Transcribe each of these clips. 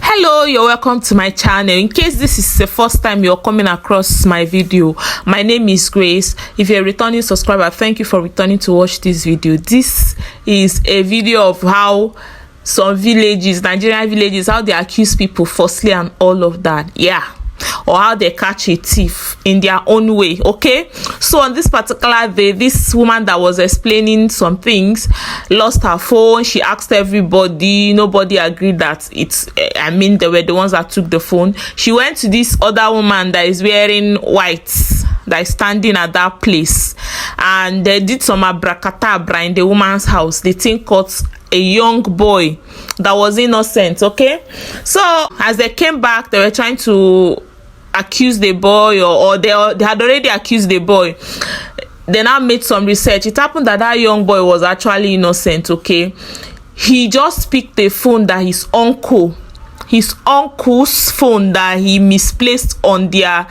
Hello, you're welcome to my channel. In case this is the first time you're coming across my video, my name is Grace. If you're a returning subscriber, thank you for returning to watch this video. This is a video of how some villages, Nigerian villages, how they accuse people falsely and all of that. Yeah. Or how they catch a thief in their own way. Okay, so on this particular day, this woman that was explaining some things lost her phone. She asked everybody, nobody agreed that it's they were the ones that took the phone. She went to this other woman that is wearing white, that is standing at that place, and they did some abracadabra in the woman's house. The thing caught a young boy that was innocent. Okay, so as they came back, they were trying to accuse the boy, or they had already accused the boy. They now made some research. It happened that that young boy was actually innocent. Okay, he just picked the phone that his uncle's phone that he misplaced on their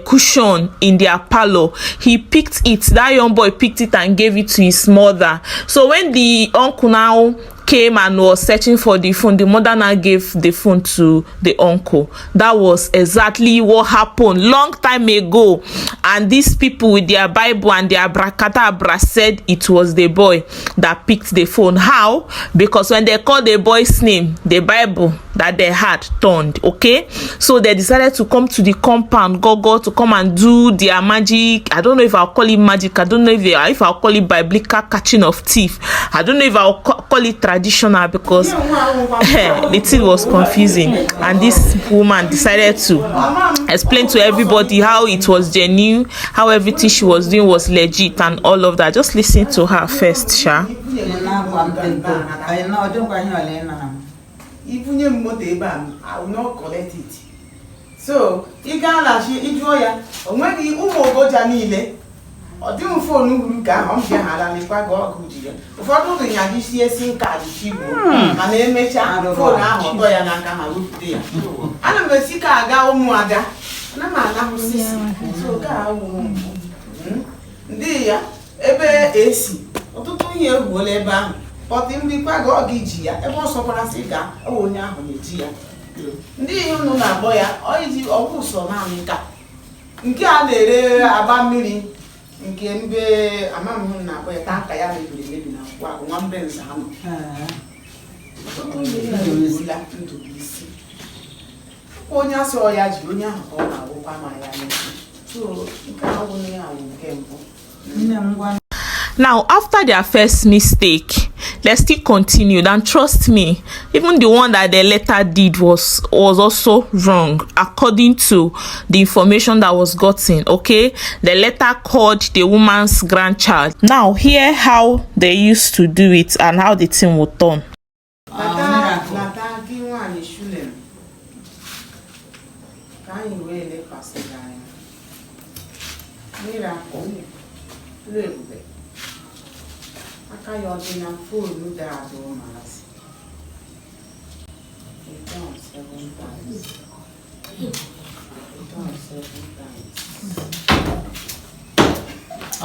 cushion in their parlor. He picked it. That young boy picked it and gave it to his mother. So when the uncle now came and was searching for the phone, the mother now gave the phone to the uncle. That was exactly what happened long time ago, and these people with their Bible and their abracadabra said it was the boy that picked the phone. How? Because when they called the boy's name, the Bible that they had turned. Okay, so they decided to come to the compound, go to come and do their magic. I don't know if I'll call it magic. I don't know if I'll call it biblical catching of thief. I don't know if I'll call it traditional, because the thing was confusing, and this woman decided to explain to everybody how it was genuine, how everything she was doing was legit and all of that. Just listen to her first, Sha. I will not collect it. So you can't enjoy ya. When you go Janile, or do phone Luga, Ihiala, if I go good. If I don't think I see a SIM card, she will. My name is phone now, and I can look there. I don't know, Sika, Umuahia. No, so go. Dear, Ebe AC. What do you hear? Whatever. But in the Pago Okija, a most of us cigar, oh, now, dear. Do you know that boy? Or is it also Mamika? In Canada, about me, in Kembe, a man, where Takaya living now, one brings out. To be sick. Oh, yes, or yes, Junior, or Opa, so you can't only have Now, after their first mistake, they still continued, and trust me, even the one that they later did was also wrong according to the information that was gotten. Okay, they later called the woman's grandchild. Now, hear how they used to do it and how the thing would turn.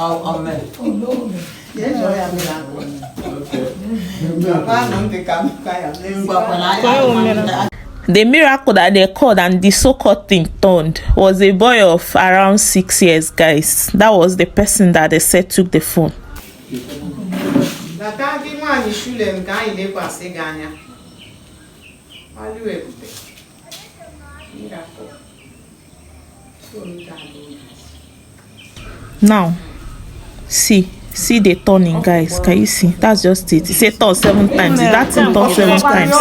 Oh, amen. The miracle that they called and the so-called thing turned was a boy of around 6 years, guys. That was the person that they said took the phone. Now, see the turning, guys. Can you see? That's just it. It said turn 7 times. That's in turn 7 times.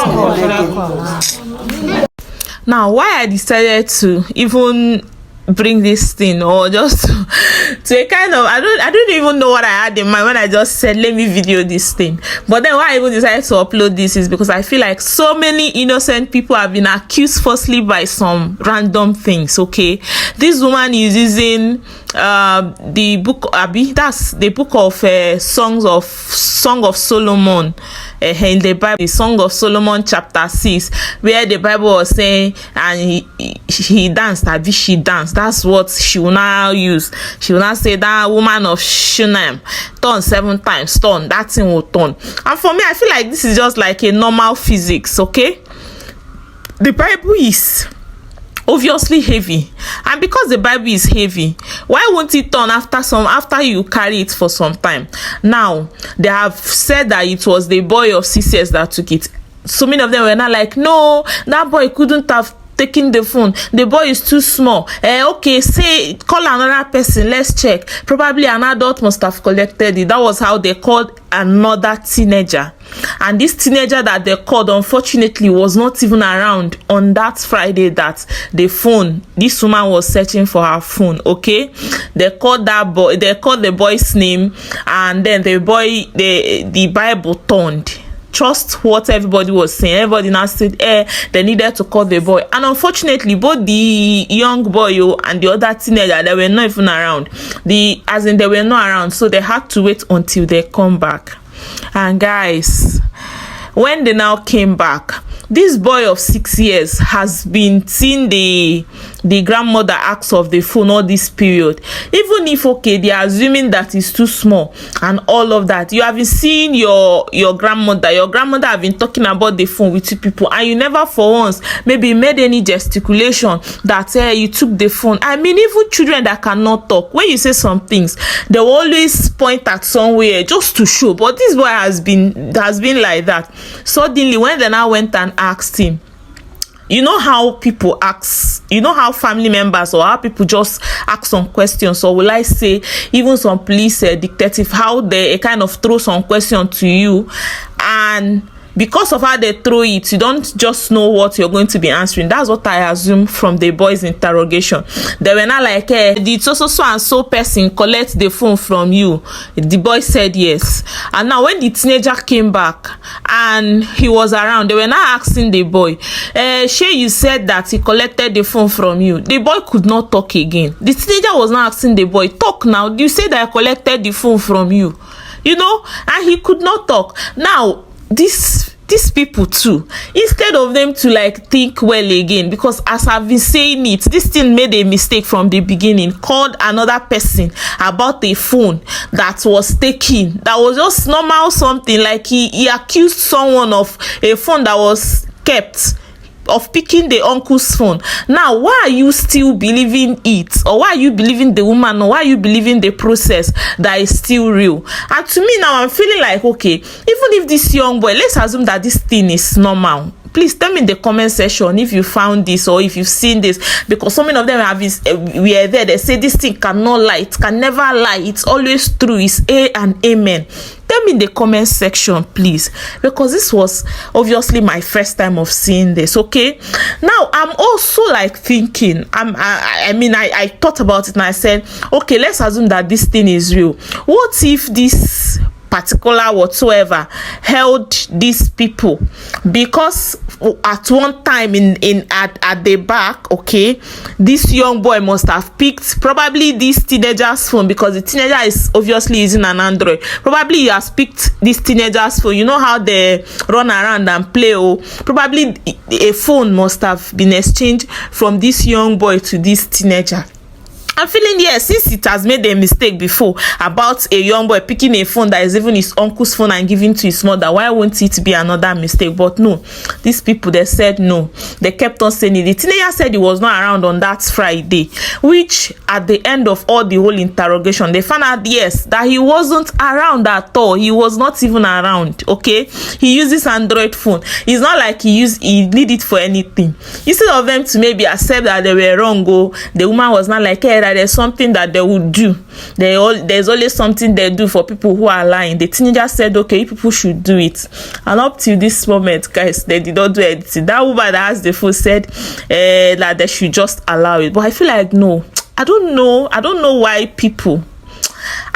Now, why I decided to even bring this thing, or just to a kind of, I don't even know what I had in mind when I just said let me video this thing. But then why I even decided to upload this is because I feel like so many innocent people have been accused falsely by some random things. Okay, this woman is using the book Abi, that's the book of Song of Solomon, in the Bible, the Song of Solomon chapter 6, where the Bible was saying, and he danced, Abi, she danced. That's what she will now use. She will now say that woman of Shunem turn 7 times, turn, that thing will turn. And for me, I feel like this is just like a normal physics. Okay, the Bible is obviously heavy, and because the Bible is heavy, why won't it turn after you carry it for some time? Now they have said that it was the boy of 6 years that took it. So many of them were not like, no, that boy couldn't have taking the phone, the boy is too small. Okay, say call another person, let's check. Probably an adult must have collected it. That was how they called another teenager, and this teenager that they called, unfortunately, was not even around on that Friday that this woman was searching for her phone. Okay, they called that boy, they called the boy's name, and then the Bible turned. Trust what everybody was saying. Everybody now said they needed to call the boy, and unfortunately both the young boy and the other teenager, they were not even around. They were not around, so they had to wait until they come back. And guys, when they now came back, this boy of 6 years has been seeing the grandmother ask of the phone all this period. Even if, okay, they are assuming that it's too small and all of that, you have been seeing your grandmother have been talking about the phone with 2 people, and you never for once maybe made any gesticulation that you took the phone. I mean, even children that cannot talk, when you say some things, they will always point at somewhere just to show. But this boy has been like that. Suddenly, when they now went and asked him, you know how people ask, you know how family members or how people just ask some questions, or will I say even some police detective, how they kind of throw some question to you, and because of how they throw it, you don't just know what you're going to be answering. That's what I assume from the boys' interrogation. They were not like, did so and so person collect the phone from you? The boy said yes. And now when the teenager came back and he was around, they were not asking the boy, Shay, you said that he collected the phone from you. The boy could not talk again. The teenager was not asking the boy, talk now. You said that I collected the phone from you. You know, and he could not talk. Now, these people too, instead of them to like think well again, because as I've been saying it, this thing made a mistake from the beginning, called another person about a phone that was taken, that was just normal something, like he accused someone of a phone that was kept, of picking the uncle's phone. Now, why are you still believing it? Or why are you believing the woman? Or why are you believing the process that is still real? And to me now, I'm feeling like, okay, even if this young boy, let's assume that this thing is normal. Please tell me in the comment section if you found this or if you've seen this, because so many of them have we are there, they say this thing cannot lie, it can never lie, it's always true, it's A and amen. Tell me in the comment section, please, because this was obviously my first time of seeing this. Okay, now I'm also like thinking, I thought about it and I said, okay, let's assume that this thing is real. What if this particular whatsoever held these people, because at one time at the back, okay, this young boy must have picked probably this teenager's phone, because the teenager is obviously using an Android. Probably he has picked this teenager's phone. You know how they run around and play, probably a phone must have been exchanged from this young boy to this teenager. I'm feeling, yes, since it has made a mistake before about a young boy picking a phone that is even his uncle's phone and giving to his mother, why won't it be another mistake? But no, these people, they said no. They kept on saying it. The teenager said he was not around on that Friday, which at the end of all the whole interrogation, they found out, yes, that he wasn't around at all. He was not even around. Okay, he uses Android phone. It's not like he need it for anything. Instead of them to maybe accept that they were wrong, the woman was not like, hey, that there's something that they would do. There's always something they do for people who are lying. The teenager said, okay, people should do it. And up till this moment, guys, they did not do anything. That woman that has the phone said that they should just allow it. But I feel like, no, I don't know why people,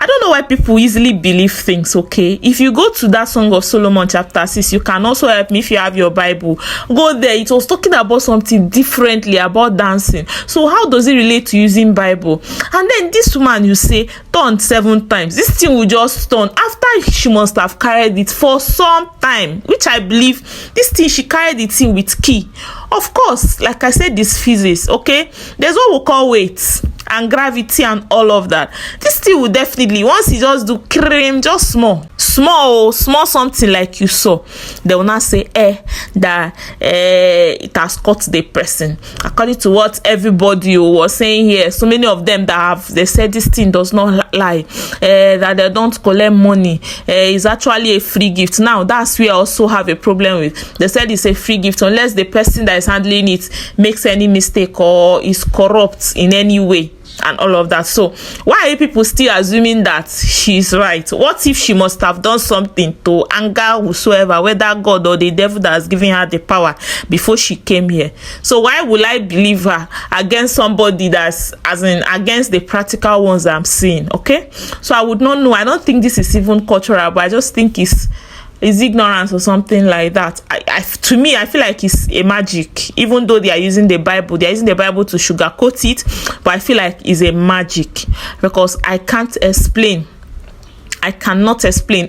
I don't know why people easily believe things, okay? If you go to that Song of Solomon chapter 6, you can also help me if you have your Bible. Go there. It was talking about something differently about dancing. So how does it relate to using Bible? And then this woman, you say, turn 7 times. This thing will just turn after she must have carried it for some time, which I believe this thing, she carried it in with key. Of course, like I said, this physics, okay? There's what we call weight and gravity and all of that. This thing will definitely, once you just do cream, just small something like you saw, they will not say that it has caught the person. According to what everybody was saying here, so many of them that they said this thing does not lie, that they don't collect money, is actually a free gift. Now that's where I also have a problem with. They said it's a free gift unless the person that is handling it makes any mistake or is corrupt in any way and all of that. So why are people still assuming that she's right? What if she must have done something to anger whosoever, whether God or the devil that has given her the power before she came here? So why will I believe her against somebody that's against the practical ones I'm seeing? Okay, so I would not know. I don't think this is even cultural, but I just think it's ignorance or something like that. To me, I feel like it's a magic. Even though they are using the Bible, to sugarcoat it, but I feel like it's a magic because I cannot explain,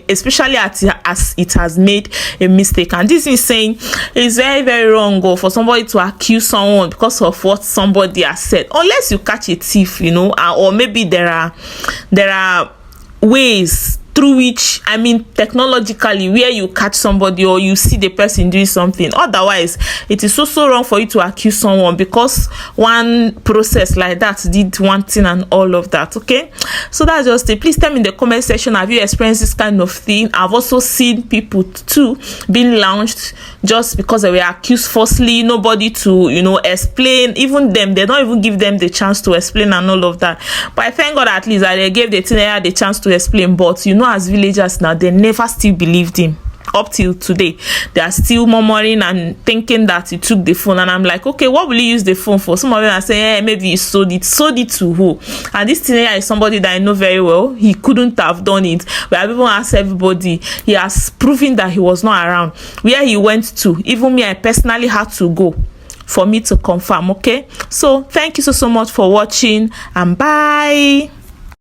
especially as it has made a mistake. And this is saying it's very, very wrong for somebody to accuse someone because of what somebody has said, unless you catch a thief, or maybe there are ways through which, I mean, technologically, where you catch somebody or you see the person doing something. Otherwise, it is so wrong for you to accuse someone because one process like that did one thing and all of that. Okay, so that's just it. Please tell me in the comment section, have you experienced this kind of thing? I've also seen people too being launched just because they were accused falsely, nobody to explain. Even them, they don't even give them the chance to explain and all of that. But I thank God at least that they gave the teenager the chance to explain. But as villagers now, they never still believed him. Up till today, they are still murmuring and thinking that he took the phone. And I'm like, okay, what will he use the phone for? Some of them are saying, maybe he sold it to who? And this teenager is somebody that I know very well. He couldn't have done it. But I've even asked everybody. He has proven that he was not around. Where he went to, even me, I personally had to go for me to confirm. Okay, so thank you so much for watching, and bye.